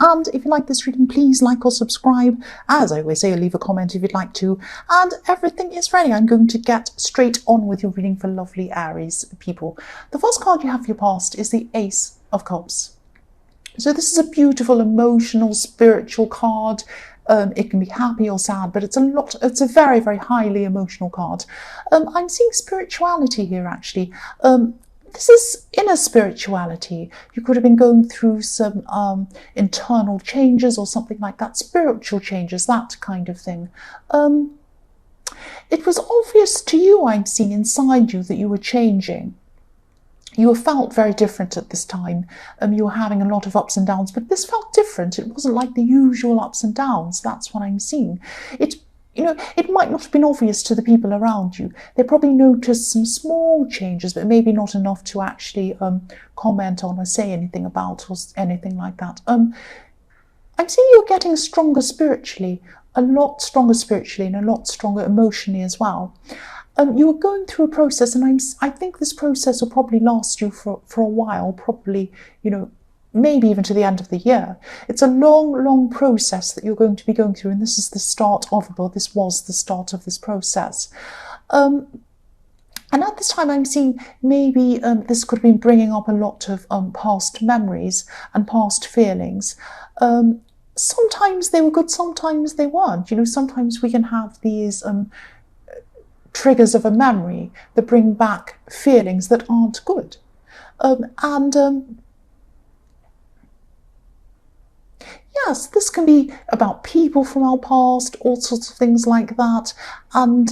And if you like this reading, please like or subscribe. As I always say, leave a comment if you'd like to. And everything is ready. I'm going to get straight on with your reading for lovely Aries people. The first card you have for your past is the Ace of Cups. So this is a beautiful, emotional, spiritual card. It can be happy or sad, but it's a very, very highly emotional card. I'm seeing spirituality here, actually. This is inner spirituality. You could have been going through some internal changes or something like that, spiritual changes, that kind of thing. It was obvious to you, I'm seeing inside you, that you were changing. You felt very different at this time. You were having a lot of ups and downs, but this felt different. It wasn't like the usual ups and downs. That's what I'm seeing. It might not have been obvious to the people around you. They probably noticed some small changes, but maybe not enough to actually comment on or say anything about or anything like that. I'm seeing you're getting stronger spiritually, a lot stronger spiritually and a lot stronger emotionally as well. You were going through a process, and I think this process will probably last you for a while, probably, maybe even to the end of the year. It's a long, long process that you're going to be going through, and this is the start of it, or this was the start of this process. And at this time, I'm seeing maybe this could have been bringing up a lot of past memories and past feelings. Sometimes they were good, sometimes they weren't. Sometimes we can have these triggers of a memory that bring back feelings that aren't good. Yes, this can be about people from our past, all sorts of things like that. And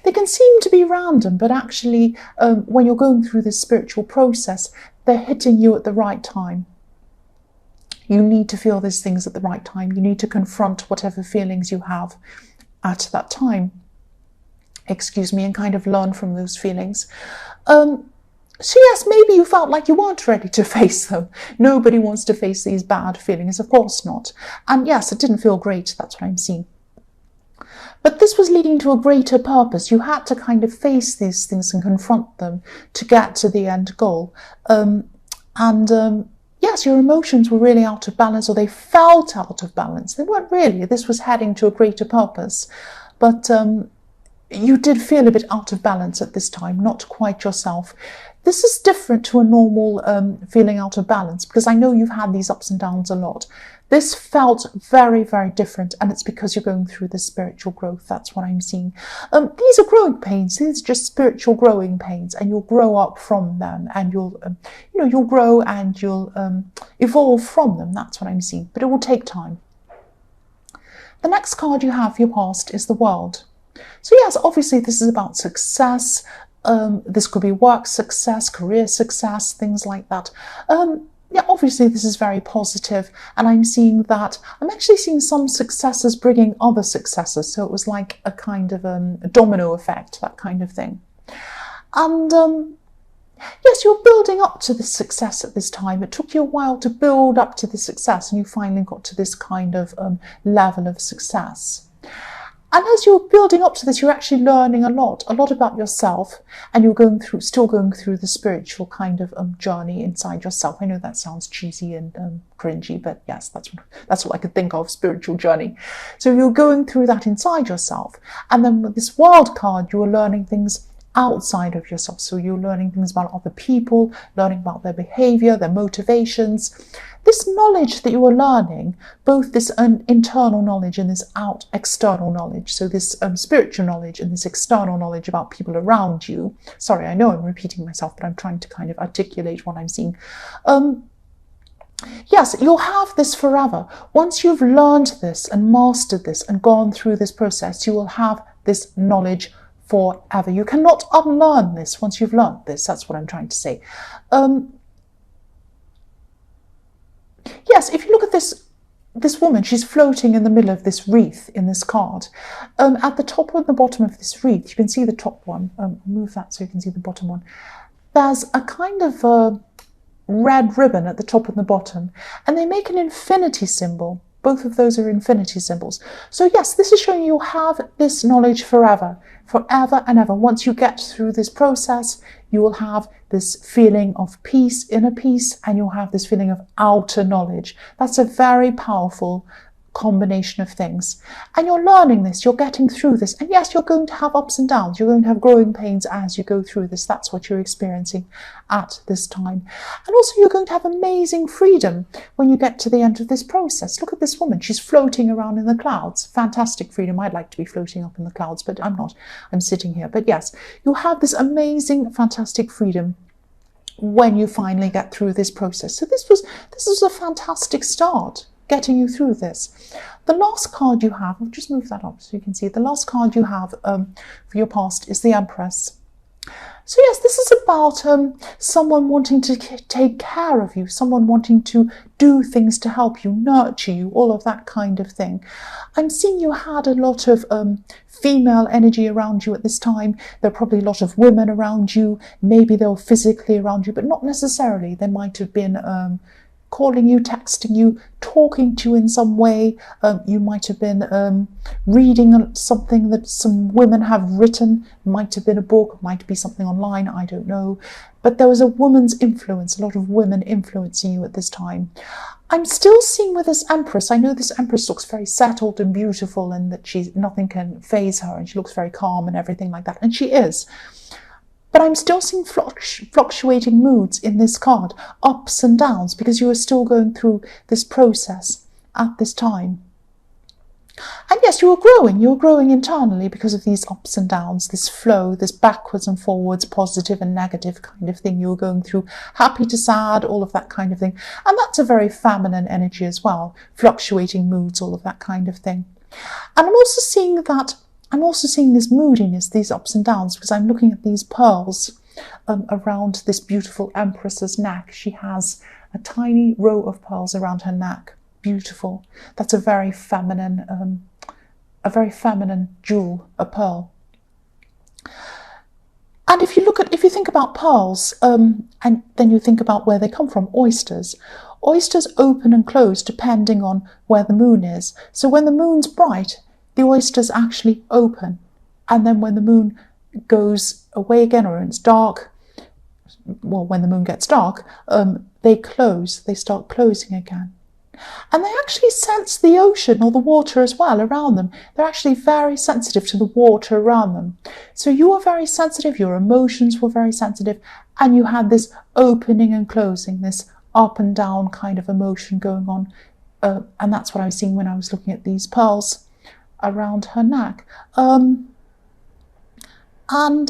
they can seem to be random, but actually, when you're going through this spiritual process, they're hitting you at the right time. You need to feel these things at the right time. You need to confront whatever feelings you have at that time. And kind of learn from those feelings. So yes, maybe you felt like you weren't ready to face them. Nobody wants to face these bad feelings, of course not. And yes, it didn't feel great, that's what I'm seeing. But this was leading to a greater purpose. You had to kind of face these things and confront them to get to the end goal. Yes, your emotions were really out of balance, or they felt out of balance. They weren't really. This was heading to a greater purpose. But you did feel a bit out of balance at this time, not quite yourself. This is different to a normal feeling out of balance, because I know you've had these ups and downs a lot. This felt very, very different, and it's because you're going through this spiritual growth. That's what I'm seeing. These are growing pains. These are just spiritual growing pains, and you'll grow up from them, and you'll grow and you'll evolve from them. That's what I'm seeing, but it will take time. The next card you have for your past is the World. So yes, obviously this is about success. This could be work success, career success, things like that. Yeah, obviously this is very positive, and I'm actually seeing some successes bringing other successes. So it was like a kind of a domino effect, that kind of thing. And yes, you're building up to this success at this time. It took you a while to build up to this success, and you finally got to this kind of level of success. And as you're building up to this, you're actually learning a lot about yourself, and you're still going through the spiritual kind of journey inside yourself. I know that sounds cheesy and cringy, but yes, that's what I could think of, spiritual journey. So you're going through that inside yourself, and then with this World card, you are learning things outside of yourself. So you're learning things about other people, learning about their behavior, their motivations. This knowledge that you are learning, both this internal knowledge and this external knowledge, so this spiritual knowledge and this external knowledge about people around you. Sorry, I know I'm repeating myself, but I'm trying to kind of articulate what I'm seeing. Yes, you'll have this forever. Once you've learned this and mastered this and gone through this process, you will have this knowledge forever. You cannot unlearn this once you've learned this. That's what I'm trying to say. Yes, if you look at this woman, she's floating in the middle of this wreath in this card. At the top and the bottom of this wreath, you can see the top one. Move that so you can see the bottom one. There's a kind of red ribbon at the top and the bottom, and they make an infinity symbol. Both of those are infinity symbols. So yes, this is showing you'll have this knowledge forever. forever and ever. Once you get through this process, you will have this feeling of peace, inner peace, and you'll have this feeling of outer knowledge. That's a very powerful combination of things. And you're learning this, you're getting through this. And yes, you're going to have ups and downs. You're going to have growing pains as you go through this. That's what you're experiencing at this time. And also you're going to have amazing freedom when you get to the end of this process. Look at this woman. She's floating around in the clouds. Fantastic freedom. I'd like to be floating up in the clouds, but I'm not. I'm sitting here. But yes, you'll have this amazing, fantastic freedom when you finally get through this process. So this was a fantastic start, getting you through this. The last card you have, I'll just move that up so you can see, the last card you have for your past is the Empress. So yes, this is about someone wanting to take care of you, someone wanting to do things to help you, nurture you, all of that kind of thing. I'm seeing you had a lot of female energy around you at this time. There are probably a lot of women around you. Maybe they were physically around you, but not necessarily. They might have been calling you, texting you, talking to you in some way. You might have been reading something that some women have written. Might have been a book, might be something online, I don't know. But there was a woman's influence, a lot of women influencing you at this time. I'm still seeing with this Empress, I know this Empress looks very settled and beautiful and that nothing can faze her and she looks very calm and everything like that. And she is. But I'm still seeing fluctuating moods in this card, ups and downs, because you are still going through this process at this time. And yes, you're growing internally because of these ups and downs, this flow, this backwards and forwards, positive and negative kind of thing you're going through, happy to sad, all of that kind of thing. And that's a very feminine energy as well, fluctuating moods, all of that kind of thing. And I'm also seeing this moodiness, these ups and downs, because I'm looking at these pearls around this beautiful Empress's neck. She has a tiny row of pearls around her neck. Beautiful. That's a very feminine jewel, a pearl. And if you think about pearls, and then you think about where they come from, oysters. Oysters open and close depending on where the moon is. So when the moon's bright, the oysters actually open, and then when the moon goes away again or it's dark, well, when the moon gets dark, they close, they start closing again. And they actually sense the ocean or the water as well around them. They're actually very sensitive to the water around them. So you were very sensitive, your emotions were very sensitive, and you had this opening and closing, this up and down kind of emotion going on. And that's what I was seeing when I was looking at these pearls around her neck. And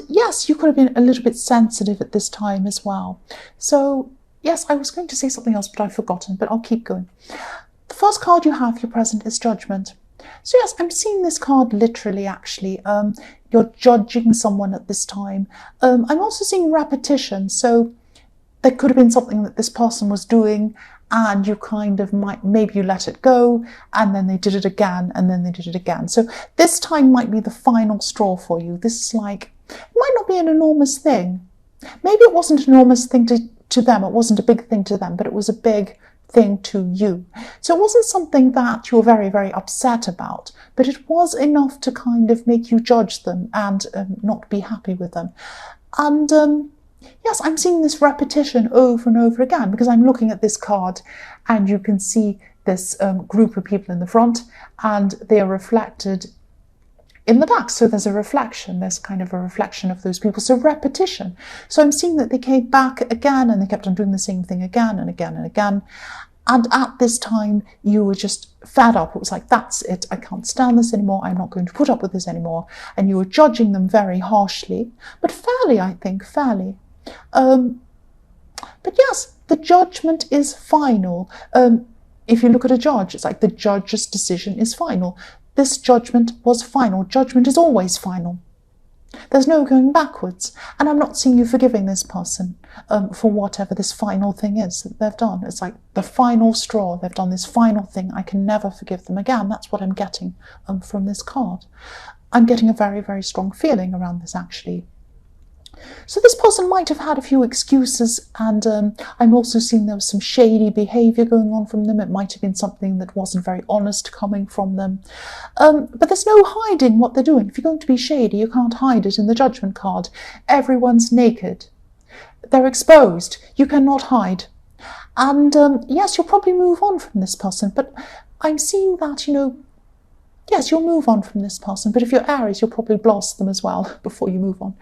yes, you could have been a little bit sensitive at this time as well. So yes, I was going to say something else, but I've forgotten, but I'll keep going. The first card you have, your present, is Judgment. So yes, I'm seeing this card literally, actually. You're judging someone at this time. I'm also seeing repetition. So there could have been something that this person was doing and you kind of maybe you let it go, and then they did it again, and then they did it again. So this time might be the final straw for you. This is like, it might not be an enormous thing. Maybe it wasn't an enormous thing to them. It wasn't a big thing to them, but it was a big thing to you. So it wasn't something that you were very, very upset about, but it was enough to kind of make you judge them and not be happy with them. And yes, I'm seeing this repetition over and over again because I'm looking at this card and you can see this group of people in the front and they are reflected in the back. So there's a reflection, there's kind of a reflection of those people. So repetition. So I'm seeing that they came back again and they kept on doing the same thing again and again and again. And at this time, you were just fed up. It was like, that's it. I can't stand this anymore. I'm not going to put up with this anymore. And you were judging them very harshly, but fairly, I think, fairly. But yes, the judgment is final. If you look at a judge, it's like the judge's decision is final. This judgment was final. Judgment is always final. There's no going backwards. And I'm not seeing you forgiving this person for whatever this final thing is that they've done. It's like the final straw. They've done this final thing. I can never forgive them again. That's what I'm getting from this card. I'm getting a very, very strong feeling around this, actually. So this person might have had a few excuses, and I'm also seeing there was some shady behaviour going on from them. It might have been something that wasn't very honest coming from them. But there's no hiding what they're doing. If you're going to be shady, you can't hide it in the Judgment card. Everyone's naked. They're exposed. You cannot hide. And yes, you'll probably move on from this person, but I'm seeing that, yes, you'll move on from this person, but if you're Aries, you'll probably blast them as well before you move on.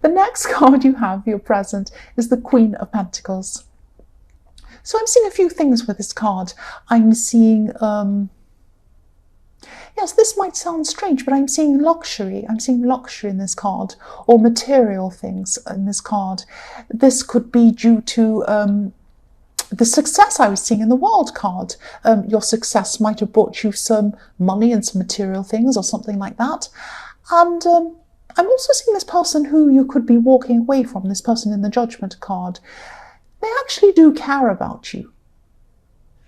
The next card you have for your present is the Queen of Pentacles. So I'm seeing a few things with this card. I'm seeing, yes, this might sound strange, but I'm seeing luxury. I'm seeing luxury in this card, or material things in this card. This could be due to the success I was seeing in the World card. Your success might have brought you some money and some material things or something like that. And I'm also seeing this person who you could be walking away from, this person in the Judgment card. They actually do care about you,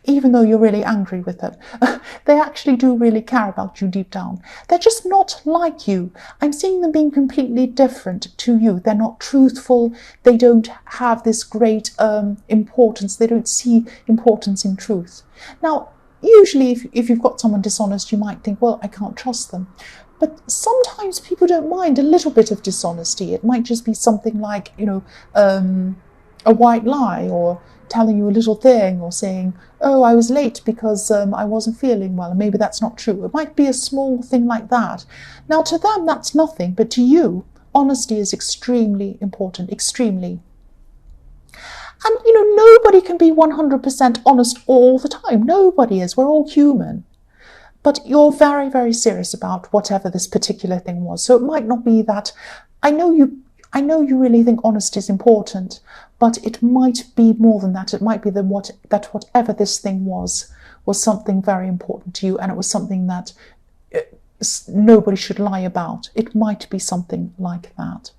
even though you're really angry with them. They actually do really care about you deep down. They're just not like you. I'm seeing them being completely different to you. They're not truthful. They don't have this great importance. They don't see importance in truth. Now, usually if you've got someone dishonest, you might think, well, I can't trust them. But sometimes people don't mind a little bit of dishonesty. It might just be something like, a white lie, or telling you a little thing, or saying, oh, I was late because I wasn't feeling well, and maybe that's not true. It might be a small thing like that. Now, to them, that's nothing, but to you, honesty is extremely important, extremely. And, nobody can be 100% honest all the time. Nobody is. We're all human. But you're very, very serious about whatever this particular thing was. So it might not be that, I know you really think honesty is important, but it might be more than that. It might be that whatever this thing was something very important to you, and it was something that nobody should lie about. It might be something like that.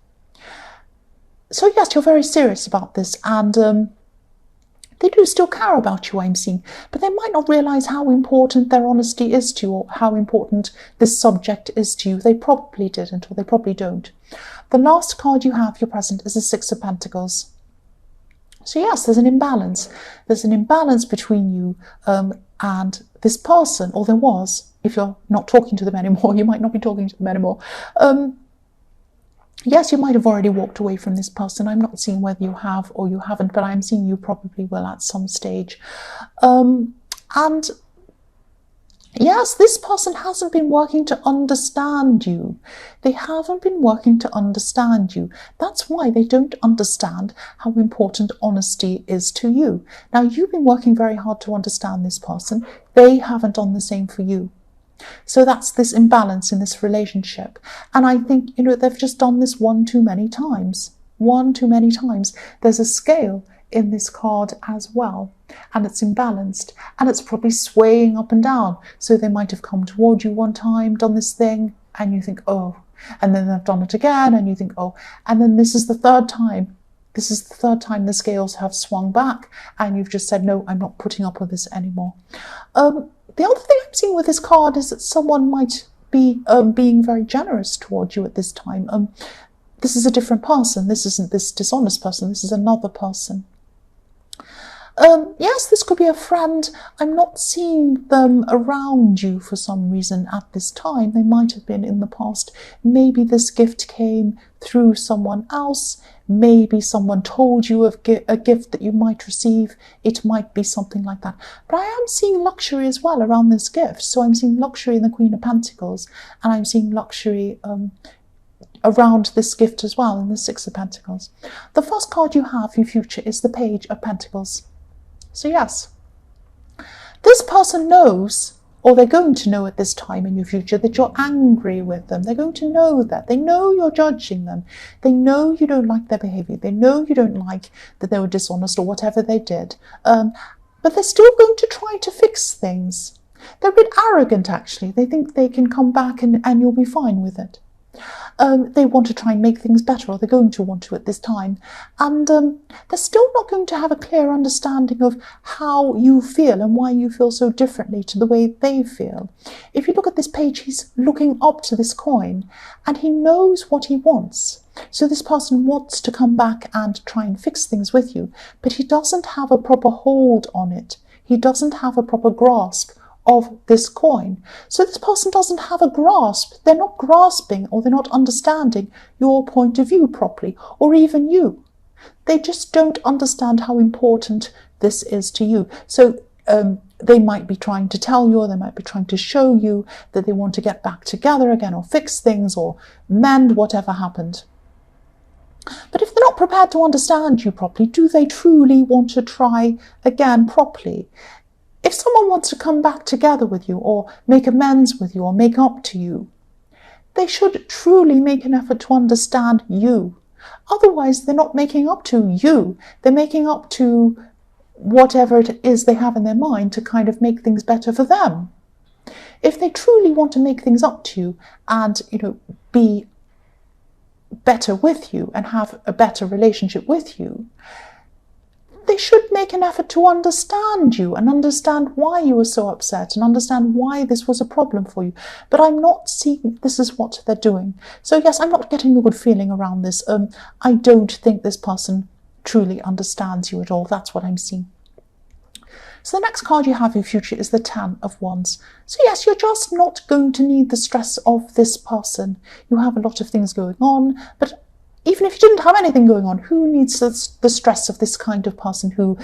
So yes, you're very serious about this, and they do still care about you, I'm seeing, but they might not realise how important their honesty is to you, or how important this subject is to you. They probably didn't, or they probably don't. The last card you have, your present, is the Six of Pentacles. So yes, there's an imbalance. There's an imbalance between you and this person, or there was. If you're not talking to them anymore, you might not be talking to them anymore. Yes, you might have already walked away from this person. I'm not seeing whether you have or you haven't, but I'm seeing you probably will at some stage. And yes, this person hasn't been working to understand you. They haven't been working to understand you. That's why they don't understand how important honesty is to you. Now, you've been working very hard to understand this person. They haven't done the same for you. So that's this imbalance in this relationship. And I think, they've just done this one too many times. One too many times. There's a scale in this card as well, and it's imbalanced, and it's probably swaying up and down. So they might have come toward you one time, done this thing, and you think, oh, and then they've done it again, and you think, oh, and then this is the third time. This is the third time the scales have swung back, and you've just said, no, I'm not putting up with this anymore. The other thing I'm seeing with this card is that someone might be being very generous towards you at this time. This is a different person. This isn't this dishonest person. This is another person. Yes, this could be a friend. I'm not seeing them around you for some reason at this time. They might have been in the past. Maybe this gift came through someone else. Maybe someone told you of a gift that you might receive. It might be something like that. But I am seeing luxury as well around this gift. So I'm seeing luxury in the Queen of Pentacles, and I'm seeing luxury around this gift as well in the Six of Pentacles. The first card you have for your future is the Page of Pentacles. So yes, this person knows, or they're going to know at this time in your future, that you're angry with them. They're going to know that. They know you're judging them. They know you don't like their behaviour. They know you don't like that they were dishonest or whatever they did. But they're still going to try to fix things. They're a bit arrogant, actually. They think they can come back and you'll be fine with it. They want to try and make things better, or they're going to want to at this time. And they're still not going to have a clear understanding of how you feel and why you feel so differently to the way they feel. If you look at this page, he's looking up to this coin and he knows what he wants. So this person wants to come back and try and fix things with you, but he doesn't have a proper hold on it. He doesn't have a proper grasp of this coin. So this person doesn't have a grasp. They're not grasping, or they're not understanding your point of view properly, or even you. They just don't understand how important this is to you. So they might be trying to tell you, or they might be trying to show you that they want to get back together again, or fix things, or mend whatever happened. But if they're not prepared to understand you properly, do they truly want to try again properly? If someone wants to come back together with you, or make amends with you, or make up to you, they should truly make an effort to understand you. Otherwise, they're not making up to you. They're making up to whatever it is they have in their mind to kind of make things better for them. If they truly want to make things up to you and, be better with you and have a better relationship with you, they should make an effort to understand you and understand why you were so upset and understand why this was a problem for you. But I'm not seeing this is what they're doing. So yes, I'm not getting a good feeling around this. I don't think this person truly understands you at all. That's what I'm seeing. So the next card you have in future is the 10 of Wands. So yes, you're just not going to need the stress of this person. You have a lot of things going on, but even if you didn't have anything going on, who needs the stress of this kind of person who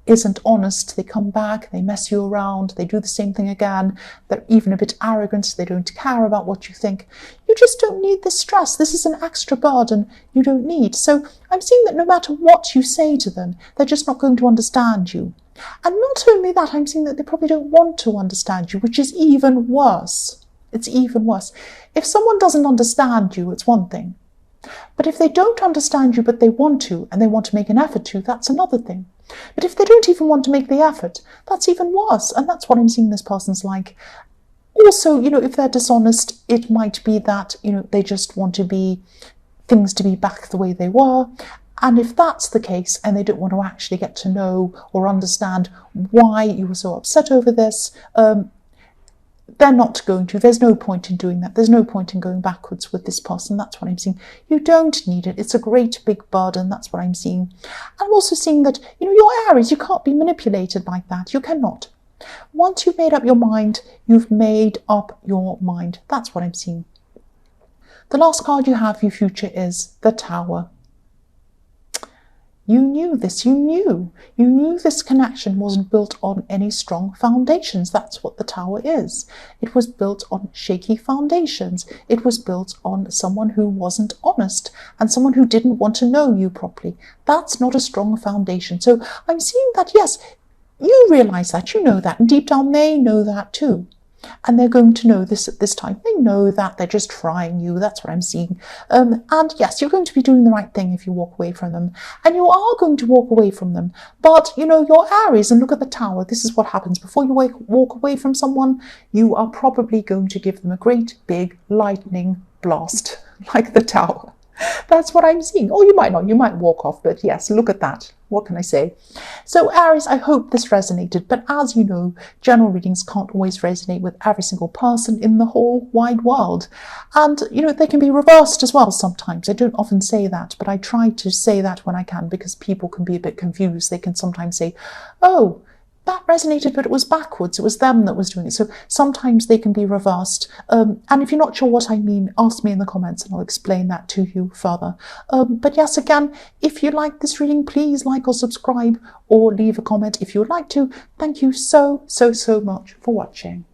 isn't honest? They come back, they mess you around, they do the same thing again. They're even a bit arrogant, they don't care about what you think. You just don't need this stress. This is an extra burden you don't need. So I'm seeing that no matter what you say to them, they're just not going to understand you. And not only that, I'm seeing that they probably don't want to understand you, which is even worse. It's even worse. If someone doesn't understand you, it's one thing. But if they don't understand you, but they want to, and they want to make an effort to, that's another thing. But if they don't even want to make the effort, that's even worse. And that's what I'm seeing this person's like. Also, if they're dishonest, it might be that, they just want things to be back the way they were. And if that's the case, and they don't want to actually get to know or understand why you were so upset over this, they're not going to. There's no point in doing that. There's no point in going backwards with this person. That's what I'm seeing. You don't need it. It's a great big burden. That's what I'm seeing. I'm also seeing that, you're Aries. You can't be manipulated like that. You cannot. Once you've made up your mind, you've made up your mind. That's what I'm seeing. The last card you have for your future is the Tower. You knew this, you knew this connection wasn't built on any strong foundations. That's what the Tower is. It was built on shaky foundations. It was built on someone who wasn't honest and someone who didn't want to know you properly. That's not a strong foundation. So I'm seeing that, yes, you realize that, you know that, and deep down they know that too. And they're going to know this at this time. They know that they're just trying you. That's what I'm seeing. And yes, you're going to be doing the right thing if you walk away from them. And you are going to walk away from them. But, you're Aries, and look at the Tower. This is what happens. Before you walk away from someone, you are probably going to give them a great big lightning blast, like the Tower. That's what I'm seeing. Or you might not. You might walk off. But yes, look at that. What can I say? So Aries, I hope this resonated. But as you know, general readings can't always resonate with every single person in the whole wide world. And, they can be reversed as well sometimes. I don't often say that, but I try to say that when I can because people can be a bit confused. They can sometimes say, oh, that resonated, but it was backwards. It was them that was doing it. So sometimes they can be reversed. And if you're not sure what I mean, ask me in the comments and I'll explain that to you further. But yes, again, if you like this reading, please like or subscribe or leave a comment if you would like to. Thank you so much for watching.